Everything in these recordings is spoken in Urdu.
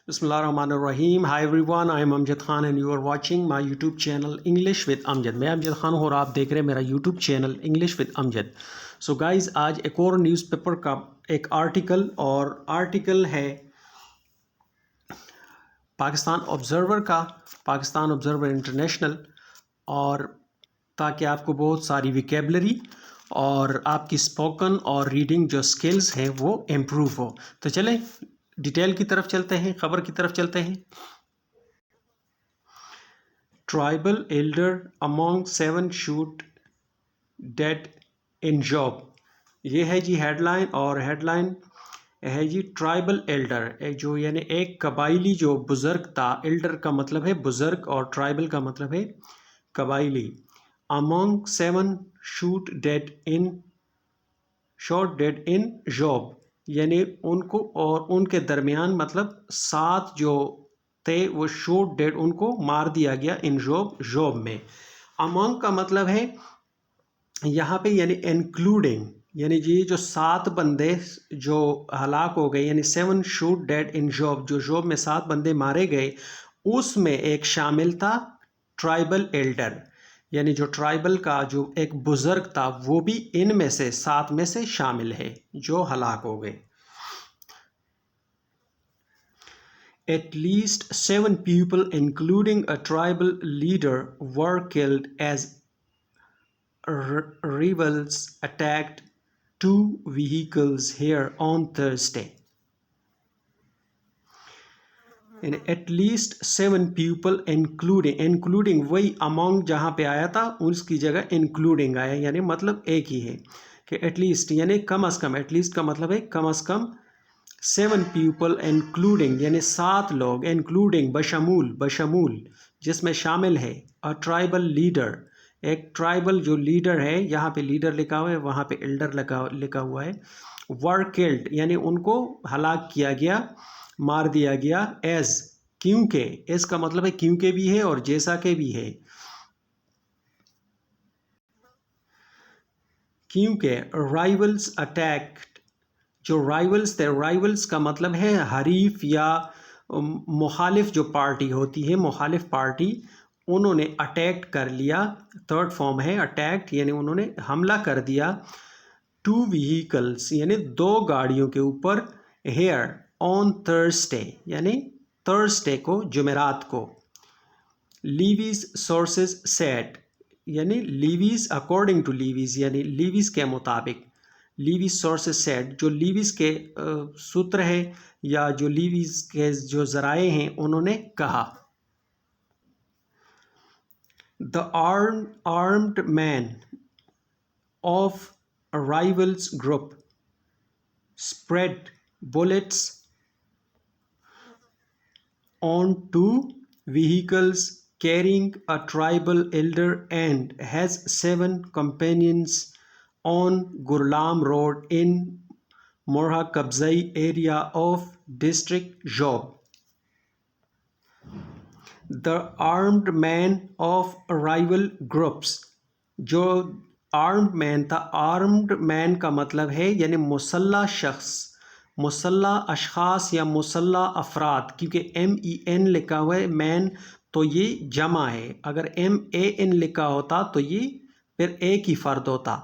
Bismillahirrahmanirrahim. Hi everyone, I am Amjad Khan and you are watching my YouTube channel English with Amjad. میں امجد خان ہوں اور آپ دیکھ رہے ہیں میرا YouTube channel English with Amjad. So guys, آج ایک اور نیوز پیپر کا ایک آرٹیکل ہے پاکستان آبزرور کا، پاکستان آبزرور انٹرنیشنل، اور تاکہ آپ کو بہت ساری ویکیبلری اور آپ کی اسپوکن اور ریڈنگ جو سکلز ہیں وہ امپروو ہو. تو چلیں ڈیٹیل کی طرف چلتے ہیں، خبر کی طرف چلتے ہیں. Tribal elder among 7 shoot dead in job, یہ ہے جی ہیڈ لائن. اور ہیڈ لائن ہے جی ٹرائبل ایلڈر، جو یعنی ایک قبائلی جو بزرگ تھا. ایلڈر کا مطلب ہے بزرگ اور ٹرائبل کا مطلب ہے قبائلی. Among 7 shoot dead in job, یعنی ان کو اور ان کے درمیان مطلب 7 جو تھے وہ شوٹ ڈیڈ، ان کو مار دیا گیا ان جاب میں. امونگ کا مطلب ہے یہاں پہ یعنی انکلوڈنگ، یعنی یہ جو 7 بندے جو ہلاک ہو گئے، یعنی 7 شوٹ ڈیڈ ان جاب، جو جاب میں 7 بندے مارے گئے، اس میں ایک شامل تھا ٹرائبل ایلڈر، یعنی جو ٹرائبل کا جو ایک بزرگ تھا وہ بھی ان میں سے 7 میں سے شامل ہے جو ہلاک ہو گئے. At least 7 people, including a tribal leader, were killed as rebels attacked 2 vehicles here on Thursday. And at least 7 people, including وہی among جہاں پہ آیا تھا اس کی جگہ including آیا، یعنی مطلب ایک ہی ہے کہ at least یعنی کم از کم. at least کا مطلب ہے کم از کم. 7 people including یعنی 7 لوگ، including بشمول جس میں شامل ہے a tribal leader، ایک ٹرائبل جو لیڈر ہے، یہاں پہ لیڈر لکھا ہوا ہے، وہاں پہ ایلڈر لکھا ہوا ہے. were killed یعنی ان کو ہلاک کیا گیا، مار دیا گیا. as کیونکہ، اس کا مطلب ہے کیونکہ بھی ہے اور جیسا کہ بھی ہے. کیونکہ rivals attacked، جو رائیولز تھے، رائیولز کا مطلب ہے حریف یا مخالف جو پارٹی ہوتی ہے، مخالف پارٹی، انہوں نے اٹیک کر لیا. تھرڈ فارم ہے اٹیکٹ، یعنی انہوں نے حملہ کر دیا 2 vehicles یعنی 2 گاڑیوں کے اوپر. here on Thursday یعنی تھرسڈے کو، جمعرات کو. لیویز سورسز said یعنی لیویز اکارڈنگ ٹو لیویز یعنی لیویز کے مطابق. لیویز سورسز said، جو لیویز کے سوتر ہے یا جو لیویز کے جو ذرائع ہیں، انہوں نے کہا. The armed men of a rivals group spread bullets on 2 vehicles carrying a tribal elder and has 7 companions on Gurlam Road in Morha Kabzai area of District Job. The armed men of rival groups، جو armed man تھا، armed man کا مطلب ہے یعنی مسلح شخص، مسلح اشخاص یا مسلح افراد، کیونکہ MEN لکھا ہوا ہے مین تو یہ جمع ہے، اگر MAN لکھا ہوتا تو یہ پھر ایک ہی فرد ہوتا.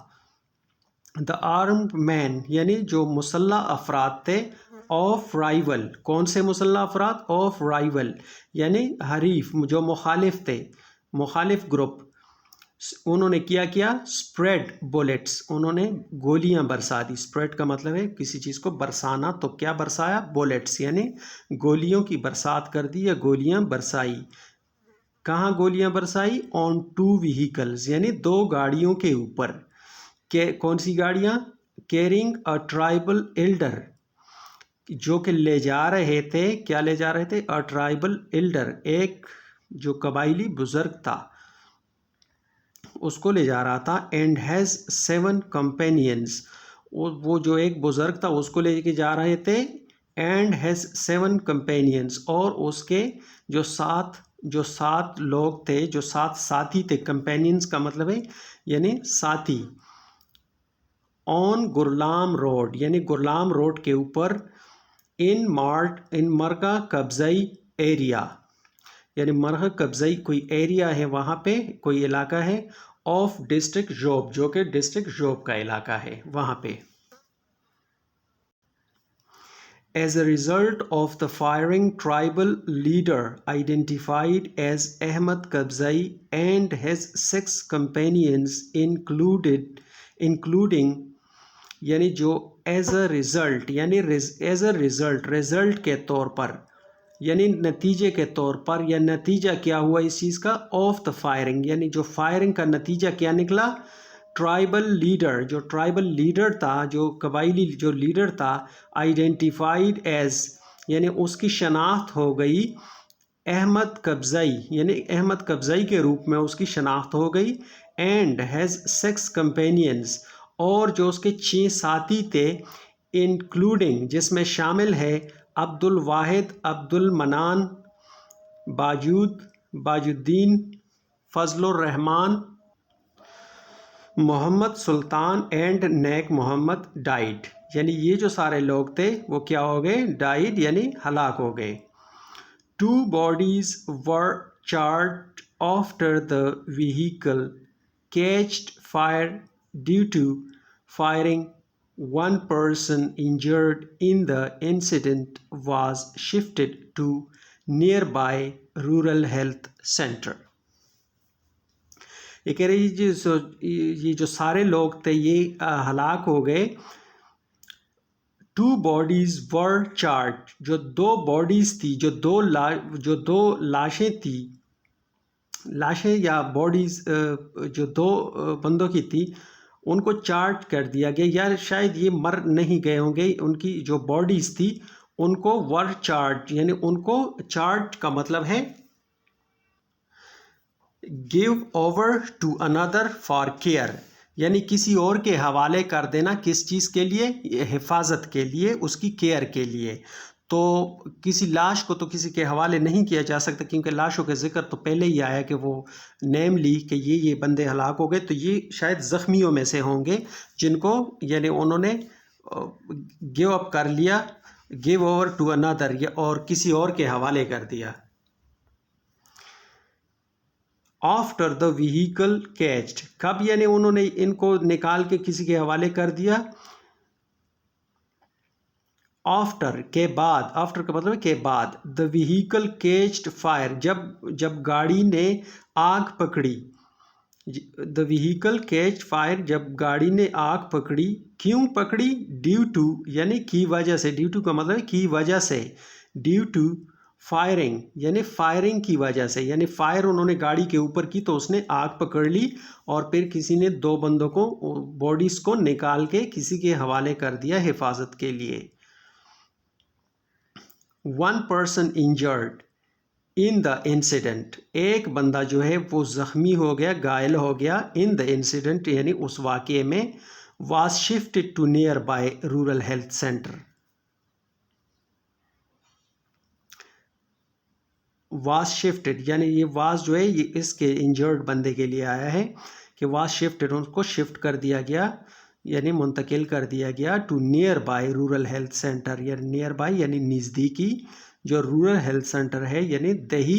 The armed man یعنی جو مسلح افراد تھے آف رائیول، کون سے مسلح افراد؟ آف رائیول یعنی حریف، جو مخالف تھے، مخالف گروپ. انہوں نے کیا اسپریڈ بلیٹس، انہوں نے گولیاں برسا دی. اسپریڈ کا مطلب ہے کسی چیز کو برسانا، تو کیا برسایا؟ بلیٹس یعنی گولیوں کی برسات کر دی یا گولیاں برسائی. کہاں گولیاں برسائی؟ آن 2 vehicles یعنی 2 گاڑیوں کے اوپر. کون سی گاڑیاں؟ کیرنگ اے ٹرائبل ایلڈر، جو کہ لے جا رہے تھے، کیا لے جا رہے تھے؟ اے ٹرائبل ایلڈر، ایک جو قبائلی بزرگ تھا اس کو لے جا رہا تھا. اینڈ ہیز 7 companions، وہ جو ایک بزرگ تھا اس کو لے کے جا رہے تھے. اینڈ ہیز 7 companions، اور اس کے جو 7 لوگ تھے، جو 7 ساتھی تھے. companions کا مطلب ہے یعنی ساتھی. آن گرلام روڈ یعنی گرلام روڈ کے اوپر ان مرغہ قبضائی ایریا، یعنی مرغہ قبضائی کوئی ایریا ہے وہاں پہ، کوئی علاقہ ہے، آف ڈسٹرکٹ جوب، جو کہ ڈسٹرکٹ جوب کا علاقہ ہے وہاں پہ. As a result of the firing, tribal leader identified as Ahmad Kabzai and his 6 companions including یعنی جو ایز اے ریزلٹ، یعنی ایز اے ریزلٹ کے طور پر، یعنی نتیجے کے طور پر، یا نتیجہ کیا ہوا اس چیز کا، آف دا فائرنگ، یعنی جو فائرنگ کا نتیجہ کیا نکلا، ٹرائبل لیڈر، جو ٹرائبل لیڈر تھا، جو قبائلی جو لیڈر تھا، آئیڈینٹیفائڈ ایز یعنی اس کی شناخت ہو گئی، احمد قبضائی یعنی احمد قبضائی کے روپ میں اس کی شناخت ہو گئی، اینڈ ہیز 6 کمپینینز، اور جو اس کے 6 ساتھی تھے، انکلوڈنگ جس میں شامل ہے عبد الواحد، عبد المنان، باج الدین، فضل الرحمان، محمد سلطان اینڈ نیک محمد ڈائیڈ. یعنی یہ جو سارے لوگ تھے وہ کیا ہو گئے، ڈائیڈ یعنی ہلاک ہو گئے. 2 bodies were charred after the vehicle catched fire due to firing. 1 person injured in the incident was shifted to nearby rural health center. یہ کہہ رہی یہ جو سارے لوگ تھے یہ ہلاک ہو گئے. 2 bodies were charred، جو 2 باڈیز تھی، جو دو لاشیں تھی، لاشیں یا باڈیز جو 2 بندوں کی تھی، ان کو چارج کر دیا گیا، یا شاید یہ مر نہیں گئے ہوں گے، ان کی جو باڈیز تھی ان کو ور چارج، یعنی ان کو چارج کا مطلب ہے گیو اوور ٹو اندر فار کیئر، یعنی کسی اور کے حوالے کر دینا، کس چیز کے لیے، حفاظت کے لیے، اس کی کیئر کے لیے. تو کسی لاش کو تو کسی کے حوالے نہیں کیا جا سکتا، کیونکہ لاشوں کا ذکر تو پہلے ہی آیا کہ وہ نیم لی کہ یہ بندے ہلاک ہو گئے، تو یہ شاید زخمیوں میں سے ہوں گے جن کو یعنی انہوں نے گیو اپ کر لیا، گیو اوور ٹو اندر، اور کسی اور کے حوالے کر دیا. آفٹر دا ویہیکل کیچڈ، کب یعنی انہوں نے ان کو نکال کے کسی کے حوالے کر دیا، آفٹر کے بعد، آفٹر کا مطلب ہے کے بعد. دا ویہیکل کیچڈ فائر، جب گاڑی نے آگ پکڑی. دا ویہیکل کیچ فائر، جب گاڑی نے آگ پکڑی. کیوں پکڑی، ڈیو ٹو یعنی کی وجہ سے، ڈیو ٹو کا مطلب ہے کی وجہ سے، ڈیو ٹو فائرنگ یعنی فائرنگ کی وجہ سے، یعنی فائر انہوں نے گاڑی کے اوپر کی تو اس نے آگ پکڑ لی، اور پھر کسی نے 2 بندوں کو باڈیز کو نکال کے کسی کے حوالے کر دیا حفاظت کے لیے. 1 person injured in the incident، ایک بندہ جو ہے وہ زخمی ہو گیا، گھائل ہو گیا، in the incident یعنی اس واقعے میں، was shifted to nearby rural health center. was shifted یعنی یہ was جو ہے یہ اس کے انجرڈ بندے کے لیے آیا ہے کہ was shifted، ان کو شفٹ کر دیا گیا یعنی منتقل کر دیا گیا to nearby rural health centre, یعنی نیئر بائی یعنی نزدیکی جو رورل ہیلتھ سینٹر ہے یعنی دیہی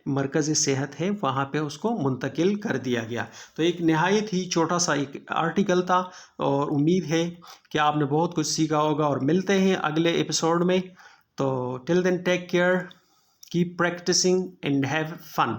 مرکز صحت ہے وہاں پہ اس کو منتقل کر دیا گیا. تو ایک نہایت ہی چھوٹا سا ایک آرٹیکل تھا، اور امید ہے کہ آپ نے بہت کچھ سیکھا ہوگا، اور ملتے ہیں اگلے ایپیسوڈ میں. تو till then take care, keep practicing and have fun.